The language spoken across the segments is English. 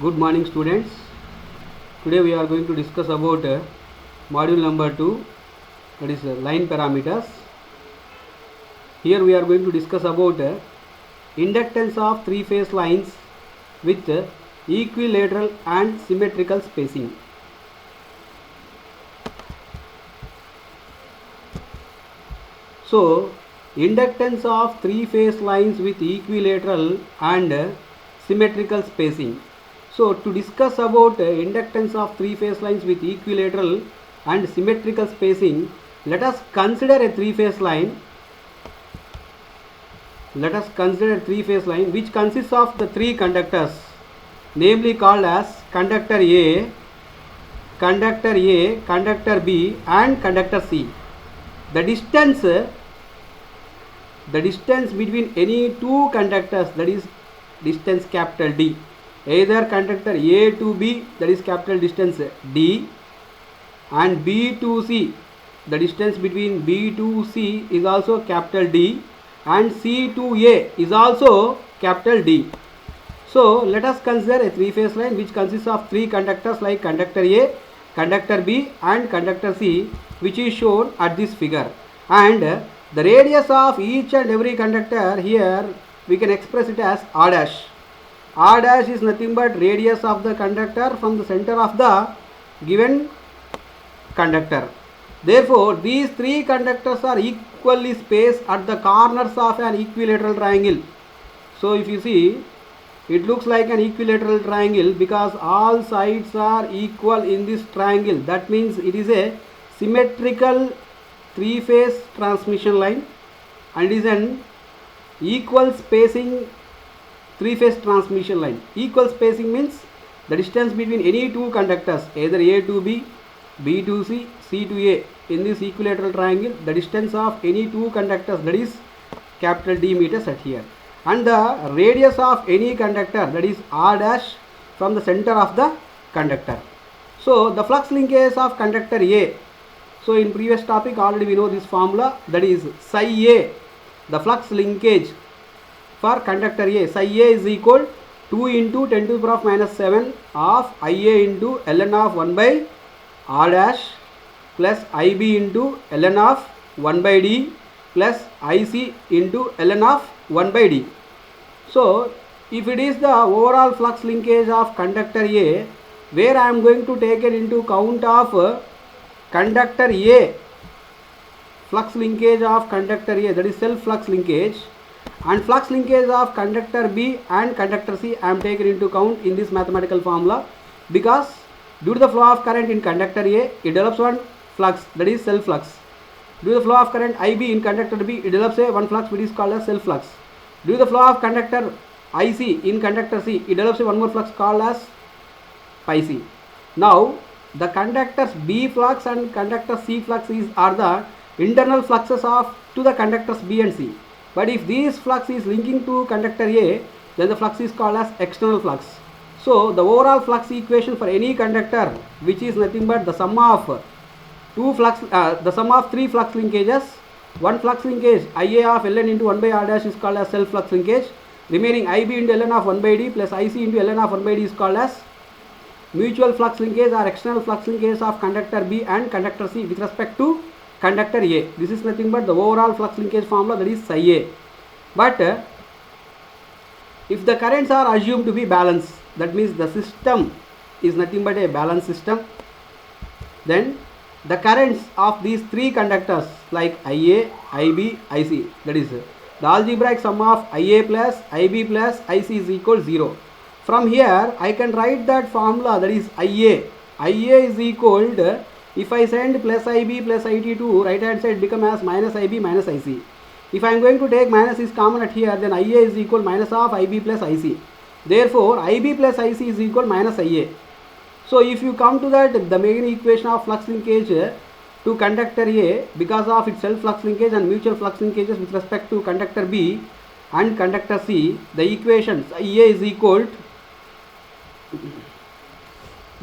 Good morning students. Today we are going to discuss about module number 2, that is line parameters. Here we are going to discuss about inductance of three-phase lines with equilateral and symmetrical spacing. So inductance of three-phase lines with equilateral and symmetrical spacing. So to discuss about inductance of three-phase lines with equilateral and symmetrical spacing, let us consider a three-phase line. Let us consider a three-phase line which consists of the three conductors, namely called as conductor A, conductor B and conductor C. The distance between any two conductors, that is distance capital D, either conductor A to B, that is capital distance D, and B to C, the distance between B to C is also capital D, and C to A is also capital D. So let us consider a three-phase line which consists of three conductors like conductor A, conductor B and conductor C, which is shown at this figure, and the radius of each and every conductor, here we can express it as R dash. R dash is nothing but radius of the conductor from the center of the given conductor. Therefore these three conductors are equally spaced at the corners of an equilateral triangle. So if you see, it looks like an equilateral triangle because all sides are equal in this triangle. That means it is a symmetrical three-phase transmission line and it is an equal spacing three-phase transmission line. Equal spacing means the distance between any two conductors, either A to B, B to C, C to A, in this equilateral triangle, the distance of any two conductors, that is capital D meters at here, and the radius of any conductor, that is R dash, from the center of the conductor. So the flux linkage of conductor A, so in previous topic already we know this formula, that is psi A, the flux linkage for conductor A. Psi A is equal 2 into 10 to the power of minus 7 of Ia into ln of 1 by R dash plus Ib into ln of 1 by D plus Ic into ln of 1 by D. So if it is the overall flux linkage of conductor A, where I am going to take it into count of conductor A, flux linkage of conductor A, that is self flux linkage, and flux linkage of conductor B and conductor C I am taken into count in this mathematical formula, because due to the flow of current in conductor A, it develops one flux, that is self flux. Due to the flow of current IB in conductor B, it develops one flux which is called as self flux. Due to the flow of conductor IC in conductor C, it develops one more flux called as pi C. Now the conductors B flux and conductor C flux are the internal fluxes to the conductors B and C. But if this flux is linking to conductor A, then the flux is called as external flux. So the overall flux equation for any conductor, which is nothing but the sum of the sum of three flux linkages. One flux linkage Ia of ln into 1 by R dash is called as self flux linkage. Remaining Ib into ln of 1 by D plus Ic into ln of 1 by D is called as mutual flux linkage or external flux linkage of conductor B and conductor C with respect to conductor A. This is nothing but the overall flux linkage formula, that is psi A. But if the currents are assumed to be balanced, that means the system is nothing but a balanced system, then the currents of these three conductors like Ia, Ib, Ic, that is the algebraic sum of Ia plus Ib plus Ic is equal 0. From here I can write that formula, that is Ia is equal to, if I send plus Ib plus It to right hand side, become as minus Ib minus Ic. If I am going to take minus is common at here, then Ia is equal minus of Ib plus Ic. Therefore Ib plus Ic is equal minus Ia. So if you come to that, the main equation of flux linkage to conductor A, because of its self flux linkage and mutual flux linkages with respect to conductor B and conductor C, the equation Ia is equal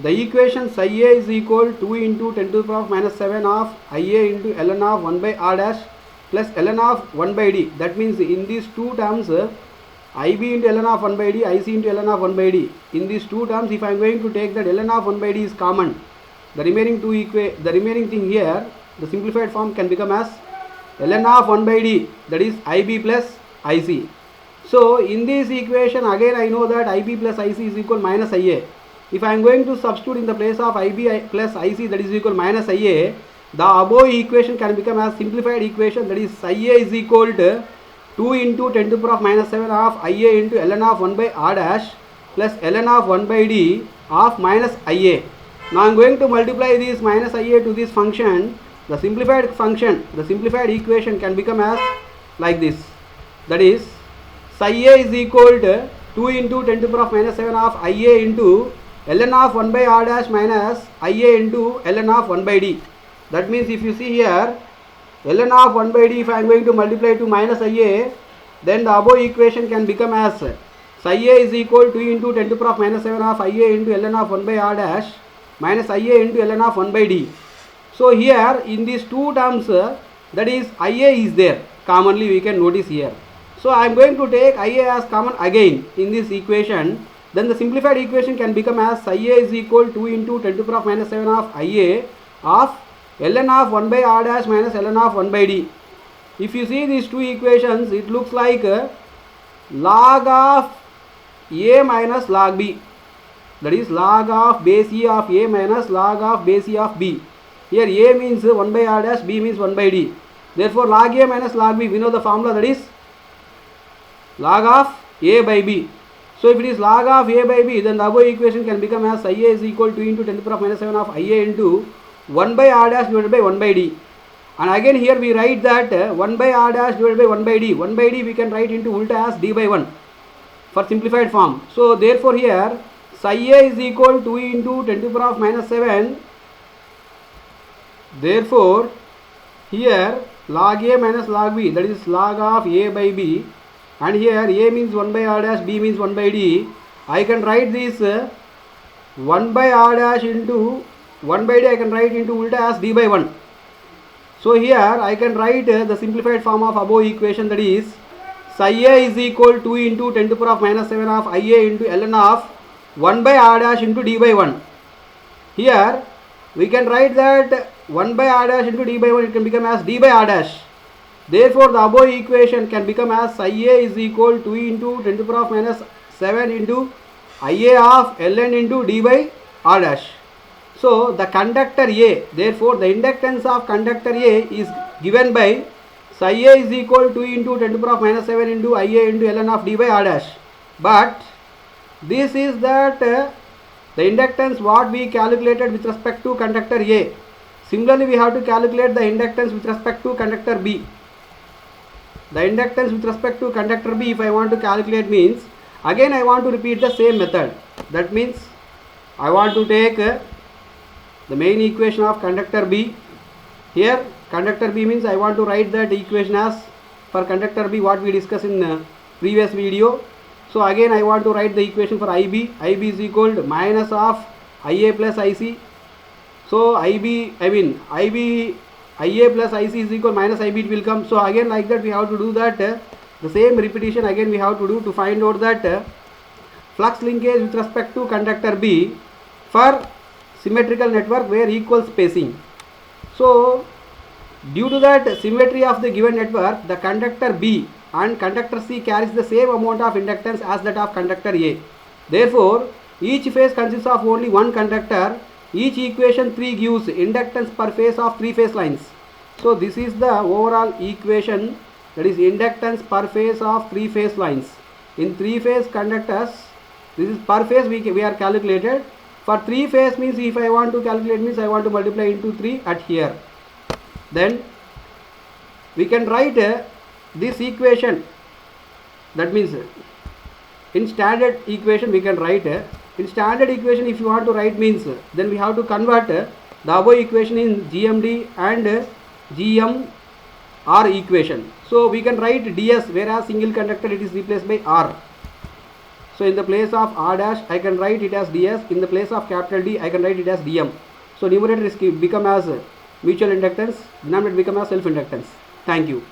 psi A is equal 2 into 10 to the power of minus 7 of Ia into ln of 1 by R dash plus ln of 1 by D. That means in these two terms IB into ln of 1 by d, IC into ln of 1 by d. In these two terms, if I am going to take that ln of 1 by d is common, the remaining thing here, the simplified form can become as ln of 1 by d, that is IB plus IC. So in this equation again I know that IB plus IC is equal minus IA. If I am going to substitute in the place of IB plus IC, that is equal minus IA, the above equation can become as simplified equation, that is IA is equal to 2 into 10 to the power of minus 7 of IA into ln of 1 by R dash plus ln of 1 by d of minus IA. Now I am going to multiply this minus IA to this function. The simplified equation can become as like this, that is psi A is equal to 2 into 10 to the power of minus 7 of IA into ln of 1 by R dash minus IA into ln of 1 by d. That means if you see here, ln of 1 by d, if I am going to multiply to minus IA, then the above equation can become as psi A is equal to 2 into 10 to the power of minus 7 of IA into ln of 1 by R dash minus IA into ln of 1 by d. So here in these two terms, that is IA is there, commonly we can notice here. So I am going to take IA as common again in this equation. Then the simplified equation can become as psi A is equal to 2 into 10 to the power of minus 7 of IA of ln of 1 by R dash minus ln of 1 by d. If you see these two equations, it looks like log of A minus log B, that is log of base E of A minus log of base E of B. Here A means 1 by R dash, B means 1 by d. Therefore log A minus log B, we know the formula, that is log of A by B. So if it is log of A by B, then the above equation can become as psi A is equal to 2 into 10 to the power of minus 7 of IA into 1 by R dash divided by 1 by d. And again here we write that 1 by R dash divided by 1 by d. 1 by d we can write into ulta as d by 1 for simplified form. So therefore here psi A is equal to 2 into 10 to the power of minus 7. Therefore here log A minus log B, that is log of A by B, and here A means 1 by R dash, B means 1 by d. I can write this 1 by R dash into 1 by d, I can write into ulta as d by 1. So here I can write the simplified form of above equation, that is psi A is equal to 2 into 10 to the power of minus 7 of IA into ln of 1 by R dash into d by 1. Here we can write that 1 by R dash into d by 1, it can become as d by R dash. Therefore the above equation can become as psi A is equal to 2 into 10 to the power of minus 7 into IA of ln into d by R dash. So the conductor A, therefore the inductance of conductor A is given by psi A is equal to 2 into 10 to the power of minus 7 into IA into ln of d by R dash. But this is that the inductance what we calculated with respect to conductor A. Similarly we have to calculate the inductance with respect to conductor B. The inductance with respect to conductor B, if I want to calculate, means again I want to repeat the same method. That means I want to take the main equation of conductor B. Here conductor B means I want to write that equation as for conductor B what we discussed in previous video. So again I want to write the equation for IB. IB is equal to minus of IA plus IC. So IA plus IC is equal minus IB, it will come. So again like that we have to do that the same repetition again we have to do to find out that flux linkage with respect to conductor B for symmetrical network where equal spacing. So due to that symmetry of the given network, the conductor B and conductor C carries the same amount of inductance as that of conductor A. Therefore each phase consists of only one conductor. Each equation 3 gives inductance per phase of 3 phase lines. So this is the overall equation, that is inductance per phase of 3 phase lines. In 3 phase conductors, this is per phase we are calculated. For 3 phase means if I want to calculate means I want to multiply into 3 at here. Then we can write this equation, that means in standard equation we can write in standard equation. If you want to write means then we have to convert the above equation in GMD and GMR equation. So we can write DS, whereas single conductor it is replaced by R. So in the place of R dash I can write it as DS, in the place of capital D I can write it as DM. So numerator is become as mutual inductance, denominator become as self inductance. Thank you.